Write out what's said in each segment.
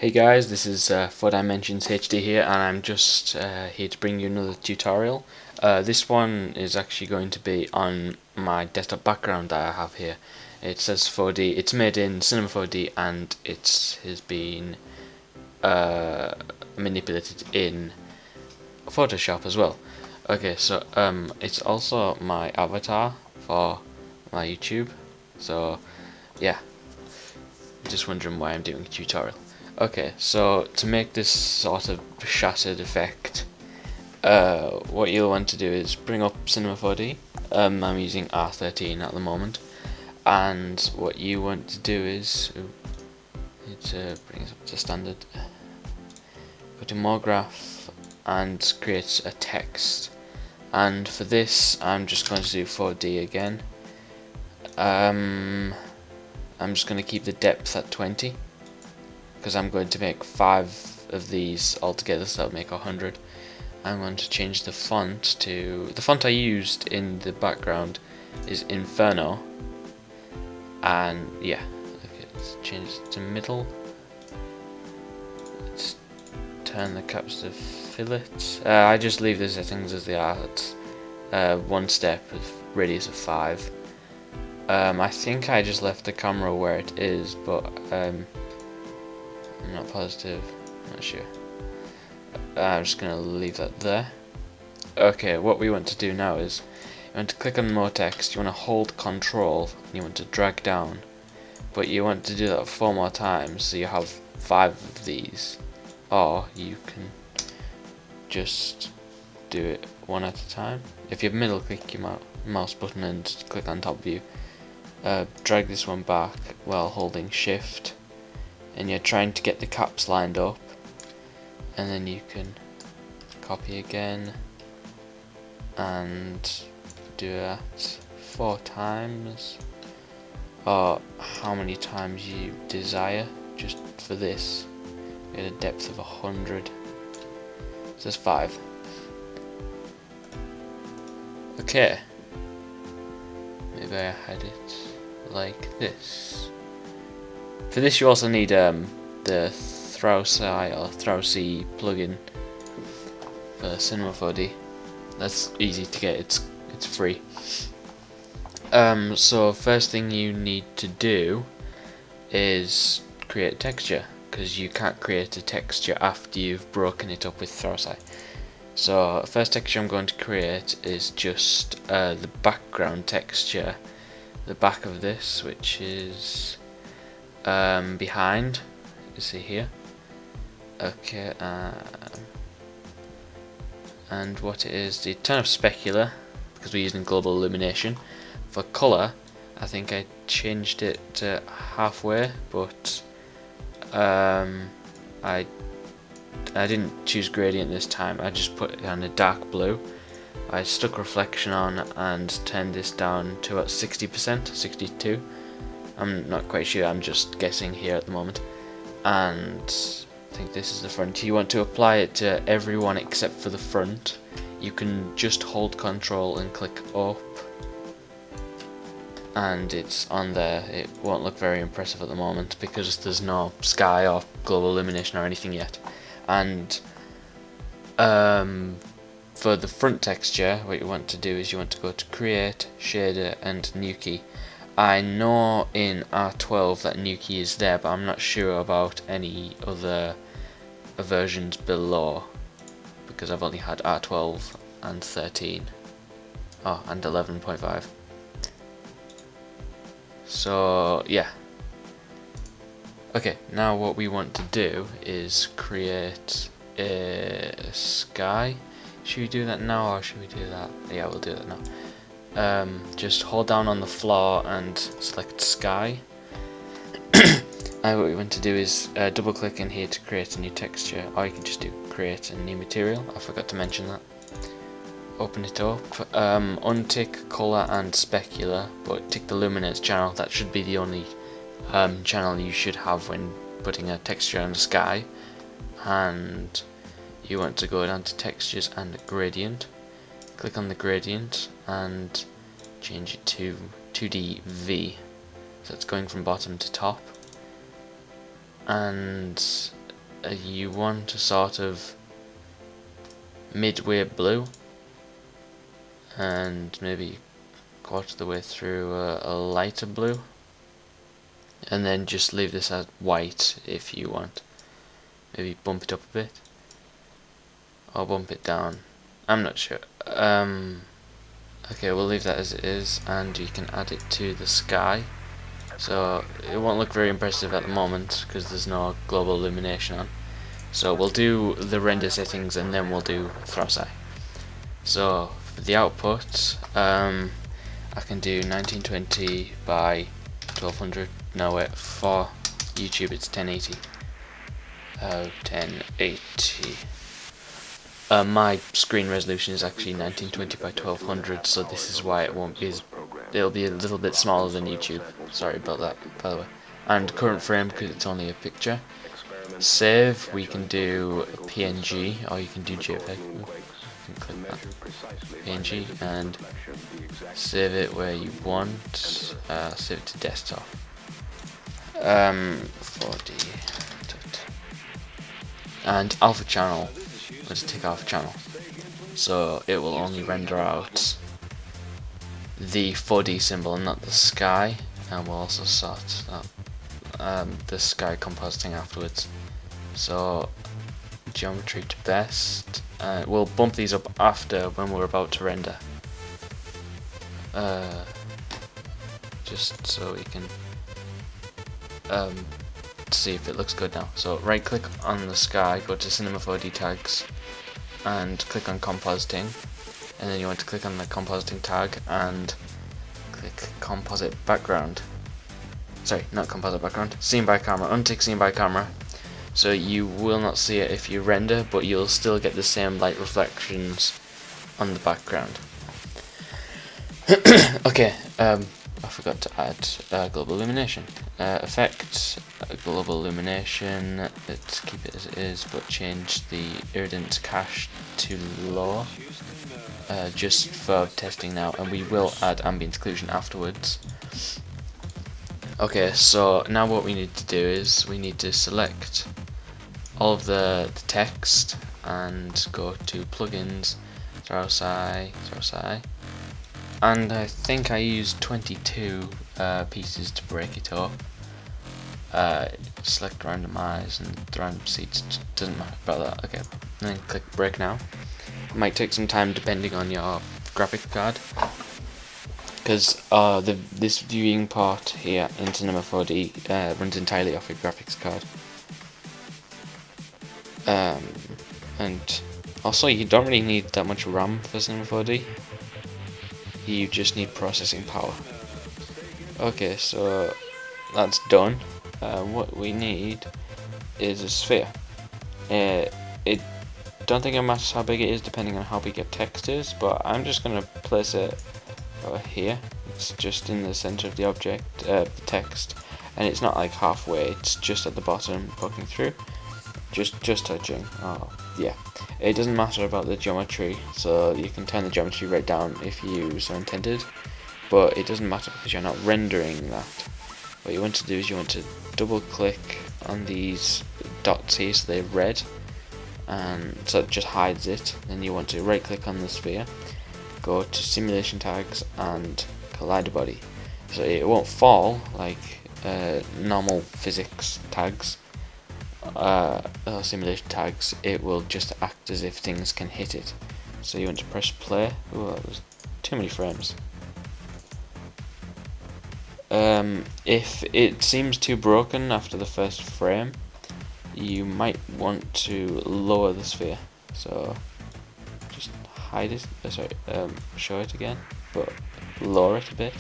Hey guys, this is 4Dimensions HD here, and I'm just here to bring you another tutorial. This one is actually going to be on my desktop background that I have here. It says 4D, it's made in Cinema 4D, and it has been manipulated in Photoshop as well. Okay, so it's also my avatar for my YouTube, so yeah, just wondering why I'm doing a tutorial. Okay, so to make this sort of shattered effect, what you'll want to do is bring up Cinema 4D. I'm using R13 at the moment, and what you want to do is bring it up to standard. Go to more graph and create a text. And for this, I'm just going to do 4D again. I'm just going to keep the depth at 20. Because I'm going to make 5 of these altogether, so that'll make 100. I'm going to change the font to... the font I used in the background is Inferno. And yeah, okay, let's change it to middle. Let's turn the caps to fillet. I just leave the settings as they are. It's one step with radius of 5. I think I just left the camera where it is, but I'm not positive, not sure. I'm just going to leave that there. Okay, what we want to do now is you want to click on more text, you want to hold Control, and you want to drag down, but you want to do that 4 more times, so you have 5 of these, or you can just do it one at a time. If you middle click your mouse button and click on top view, drag this one back while holding Shift, and you're trying to get the caps lined up, and then you can copy again and do that 4 times, or how many times you desire. Just for this, get a depth of 100, so that's 5. Okay, maybe I had it like this. For this you also need the Throusi plugin for Cinema 4D. That's easy to get, it's free. So first thing you need to do is create a texture, because you can't create a texture after you've broken it up with Throusi. So first texture I'm going to create is just the background texture, the back of this, which is behind, you can see here. Okay, and what it is, the turn of specular, because we're using global illumination. For colour, I think I changed it to halfway, but I didn't choose gradient this time. I just put it on a dark blue. I stuck reflection on and turned this down to about 60%, 62. I'm not quite sure, I'm just guessing here at the moment. And I think this is the front. You want to apply it to everyone except for the front. You can just hold Control and click up, and it's on there. It won't look very impressive at the moment because there's no sky or global illumination or anything yet. And for the front texture, what you want to do is you want to go to Create, Shader, and New Key. I know in R12 that New Key is there, but I'm not sure about any other versions below, because I've only had R12 and 13. Oh, and 11.5. So yeah. Okay, now what we want to do is create a sky. Should we do that now, or should we do that? Yeah, we'll do that now. Just hold down on the floor and select sky. And what we want to do is double click in here to create a new texture, or you can just do create a new material. I forgot to mention that. Open it up, untick colour and specular, but tick the luminance channel. That should be the only channel you should have when putting a texture on the sky. And you want to go down to textures and gradient. Click on the gradient and change it to 2D V, so it's going from bottom to top. And you want a sort of midway blue, and maybe quarter of the way through a lighter blue, and then just leave this as white if you want. Maybe bump it up a bit, or bump it down. I'm not sure. Okay, we'll leave that as it is, and you can add it to the sky. So it won't look very impressive at the moment because there's no global illumination on. So we'll do the render settings and then we'll do Throusi. So for the output, I can do 1920 by 1200. No wait, for YouTube it's 1080. 1080. My screen resolution is actually 1920 by 1200, so this is why it won't be as, it'll be a little bit smaller than YouTube. Sorry about that, by the way. And current frame because it's only a picture. Save, we can do PNG or you can do JPEG. You can click that. PNG and save it where you want. Save it to desktop. 4D. And alpha channel. Let's take alpha channel. So it will only render out the 4D symbol and not the sky. And we'll also sort out the sky compositing afterwards. So geometry to best. We'll bump these up after when we're about to render. Just so we can see if it looks good now. So right click on the sky, go to Cinema 4D tags and click on compositing, and then you want to click on the compositing tag and click composite background. Sorry, not composite background, scene by camera. Untick scene by camera, so you will not see it if you render, but you'll still get the same light reflections on the background. Okay, I forgot to add global illumination. Effect, global illumination, let's keep it as it is, but change the iridance cache to low, just for testing now, and we will add ambient occlusion afterwards. Okay, so now what we need to do is we need to select all of the text and go to plugins, Throusi, and I think I used 22 pieces to break it up. Select randomize and the random seeds, doesn't matter about that. Okay, and then click break now. It might take some time depending on your graphics card, because this viewing part here in Cinema 4D runs entirely off your graphics card. And also you don't really need that much RAM for Cinema 4D. You just need processing power. Okay, so that's done. What we need is a sphere. Don't think it matters how big it is depending on how big your text is, but I'm just going to place it over here. It's just in the center of the object, the text, and it's not like halfway, it's just at the bottom poking through, just touching. Oh yeah, it doesn't matter about the geometry, so you can turn the geometry right down if you so intended, but it doesn't matter because you're not rendering that. What you want to do is you want to double click on these dots here so they're red, and so it just hides it. Then you want to right click on the sphere, go to simulation tags and collider body, so it won't fall like normal physics tags or simulation tags. It will just act as if things can hit it. So you want to press play. Oh, that was too many frames. If it seems too broken after the first frame, you might want to lower the sphere. So just hide it, show it again, but lower it a bit.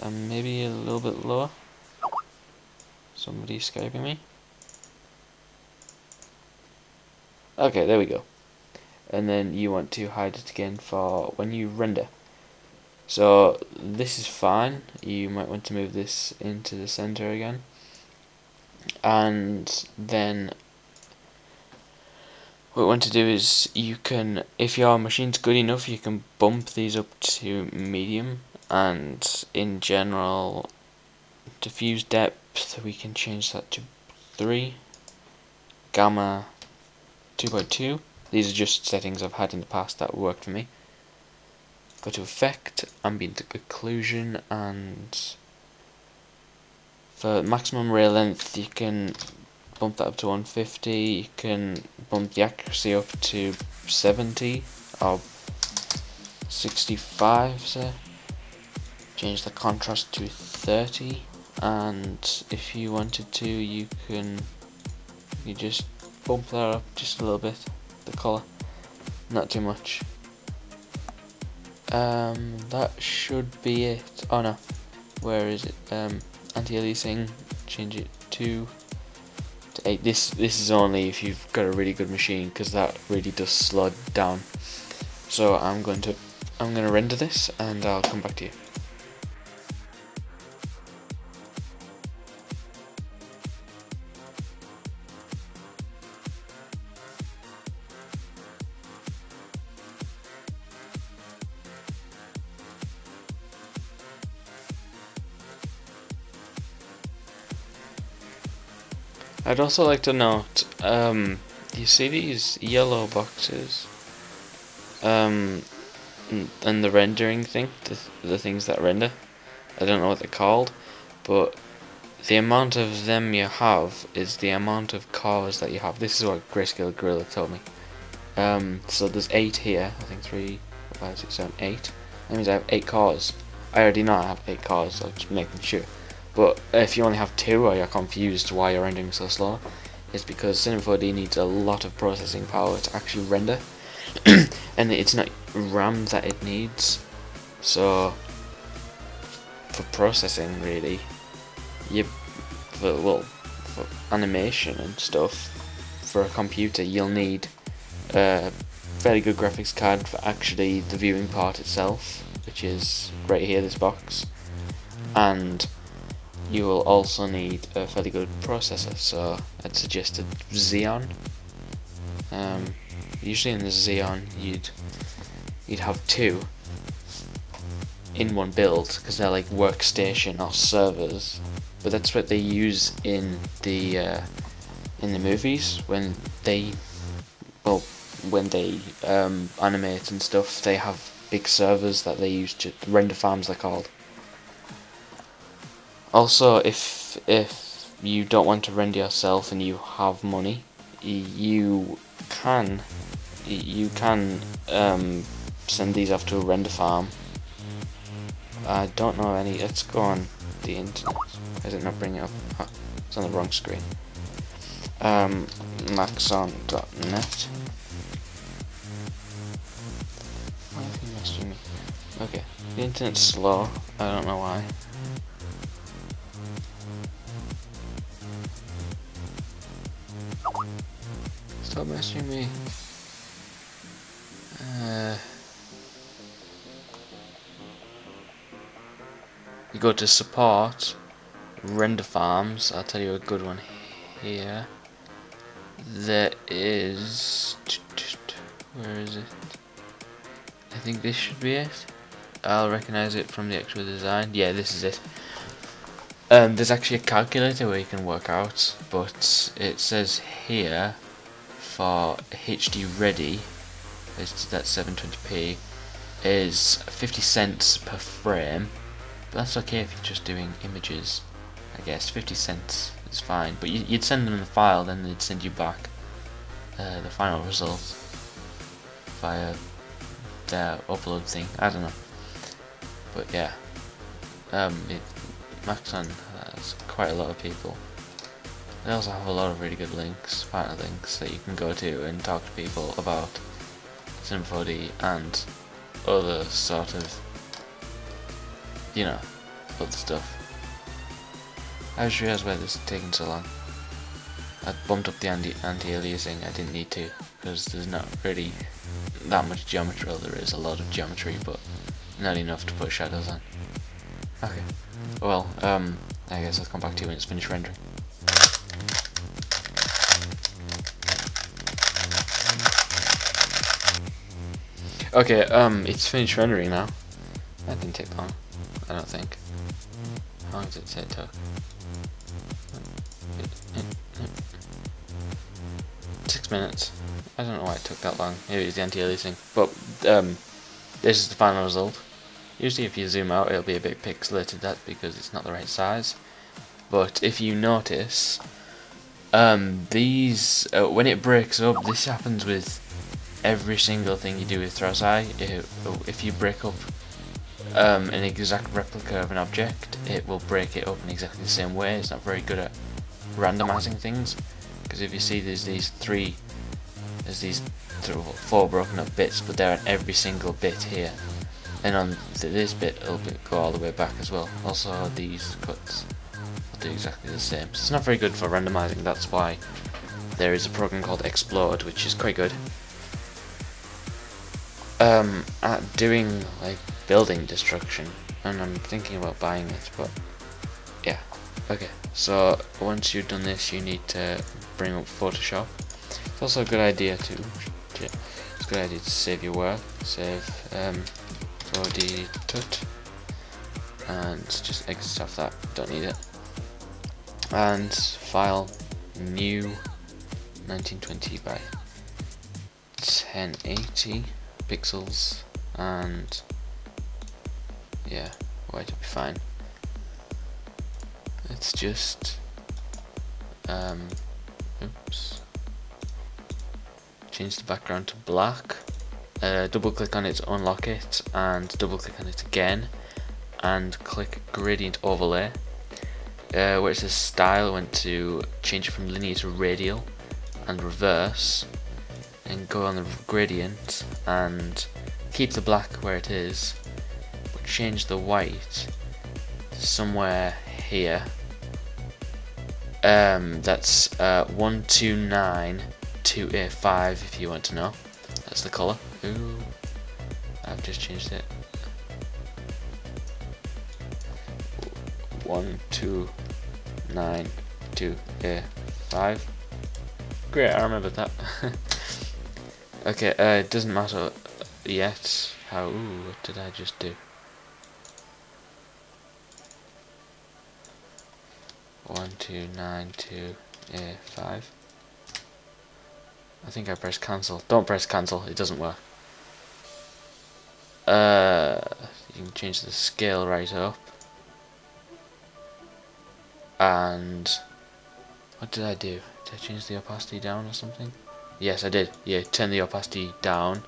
And maybe a little bit lower. Somebody's Skyping me. Okay, there we go. And then you want to hide it again for when you render. So this is fine. You might want to move this into the center again. And then what you want to do is you can, if your machine's good enough, you can bump these up to medium, and in general diffuse depth, we can change that to 3. Gamma 2.2. These are just settings I've had in the past that worked for me. Go to effect, ambient occlusion, and for maximum ray length you can bump that up to 150, you can bump the accuracy up to 70 or 65, say. Change the contrast to 30, and if you wanted to you just bump that up just a little bit, the colour, not too much. That should be it. Oh no, where is it? Anti-aliasing, change it to 8. This is only if you've got a really good machine, because that really does slow it down. So I'm gonna render this and I'll come back to you. I'd also like to note, you see these yellow boxes, and the rendering thing, the things that render, I don't know what they're called, but the amount of them you have is the amount of cores that you have. This is what Grayscale Gorilla told me. So there's 8 here, I think 3, 4, 5, 6, 7, 8. That means I have 8 cores. I already know I have 8 cores, so I'm just making sure. But if you only have 2 or you're confused why you're rendering so slow, it's because Cinema 4D needs a lot of processing power to actually render. And it's not RAM that it needs. So for processing, really, for animation and stuff, for a computer you'll need a fairly good graphics card for actually the viewing part itself, which is right here, this box, and you will also need a fairly good processor, so I'd suggest a Xeon. Usually in the Xeon you'd have 2 in one build, because they're like workstation or servers, but that's what they use in the movies when they animate and stuff. They have big servers that they use to render farms, they're called. Also, if you don't want to render yourself and you have money, you can send these off to a render farm. I don't know any. Let's go on the internet. Why is it not bringing it up? Oh, it's on the wrong screen. Maxon.net. Why are you messaging me? Okay, the internet's slow. I don't know why. Stop messaging me. You go to support, render farms. I'll tell you a good one here. There is, where is it? I think this should be it. I'll recognize it from the actual design. Yeah, this is it. There's actually a calculator where you can work out, but it says here for HD ready, it's that 720p, is 50 cents per frame. But that's okay if you're just doing images, I guess. 50 cents is fine, but you'd send them the file, then they'd send you back the final result via their upload thing. I don't know, but yeah, Maxon has quite a lot of people. They also have a lot of really good links, partner links, that you can go to and talk to people about Cinema 4D and other sort of, you know, other stuff. I just realised why this is taking so long. I bumped up the anti-aliasing. I didn't need to, because there's not really that much geometry. Well, there is a lot of geometry, but not enough to put shadows on. Okay, well, I guess I'll come back to you when it's finished rendering. Okay, it's finished rendering now. That didn't take long, I don't think. How long does it say it took? 6 minutes. I don't know why it took that long. Maybe it's the anti-aliasing. But this is the final result. Usually if you zoom out it'll be a bit pixelated, that's because it's not the right size. But if you notice, these when it breaks up, this happens with every single thing you do with Throusi. If you break up an exact replica of an object, it will break it up in exactly the same way. It's not very good at randomizing things, because if you see there's these four broken up bits, but they're on every single bit here, and on this bit it'll go all the way back as well. Also these cuts will do exactly the same. So it's not very good for randomizing. That's why there is a program called Explode, which is quite good at doing like building destruction, and I'm thinking about buying it, but yeah. Okay, so once you've done this, you need to bring up Photoshop. It's also a good idea to save your work. Save 4D tut, and just exit off that. Don't need it. And file new 1920 by 1080 pixels, and yeah, wait, it'll be fine. Let's just oops, change the background to black, double click on it to unlock it, and double click on it again, and click gradient overlay. Where it says style, I want to change it from linear to radial, and reverse, and go on the gradient and keep the black where it is, but change the white to somewhere here. That's 1292A5 if you want to know. That's the colour. Ooh, I've just changed it. 1292A5. Great, I remember that. Okay, it doesn't matter yet how. Ooh, what did I just do? 1292A5. I think I pressed cancel. Don't press cancel, it doesn't work. You can change the scale right up. And what did I do? Did I change the opacity down or something? Yes, I did. Yeah, turn the opacity down.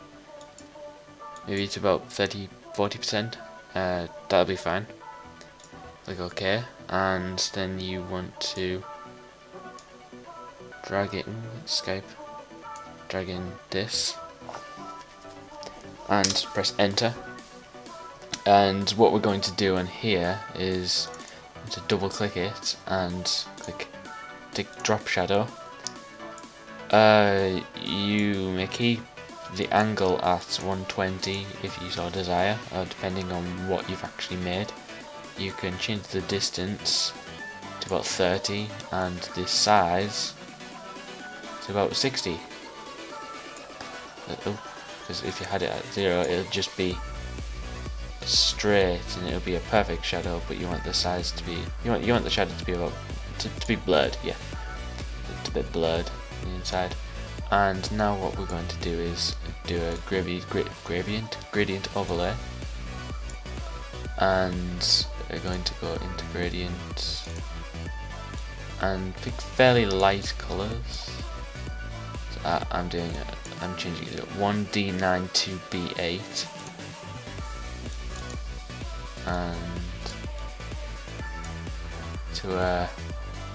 Maybe it's about 30-40%. That'll be fine. Click OK, and then you want to drag it in Skype. Drag in this, and press enter. And what we're going to do on here is to double click it and click drop shadow. You may keep the angle at 120 if you so desire, depending on what you've actually made. You can change the distance to about 30 and the size to about 60. Because if you had it at 0, it'll just be straight and it'll be a perfect shadow, but you want the size to be, you want the shadow to be about to be blurred. Yeah, it's a bit blurred on the inside. And now what we're going to do is do a gradient overlay, and we're going to go into gradient and pick fairly light colours. So I'm changing it to 1D92B8 and to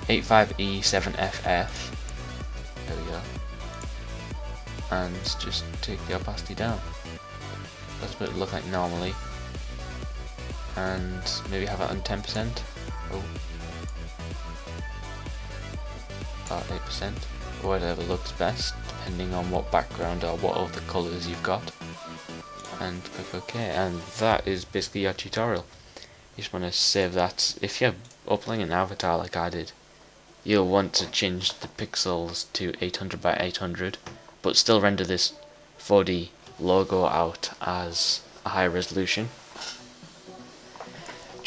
85E7FF. There we go. And just take the opacity down. That's what it would look like normally. And maybe have it on 10%. Oh. About 8%. Whatever looks best, depending on what background or what other colours you've got. And click OK. And that is basically your tutorial. You just want to save that. If you're uploading an avatar like I did, you'll want to change the pixels to 800 by 800, but still render this 4D logo out as a high resolution.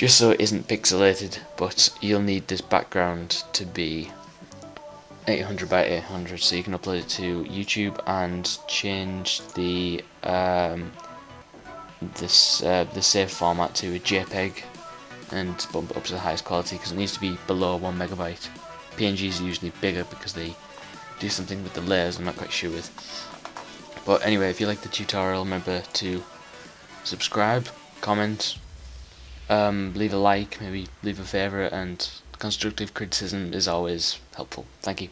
just so it isn't pixelated. But you'll need this background to be 800 by 800, so you can upload it to YouTube and change the the save format to a JPEG and bump it up to the highest quality, because it needs to be below 1 megabyte. PNGs are usually bigger because they do something with the layers I'm not quite sure with. But anyway, if you like the tutorial, remember to subscribe, comment, leave a like, maybe leave a favourite, and constructive criticism is always helpful. Thank you.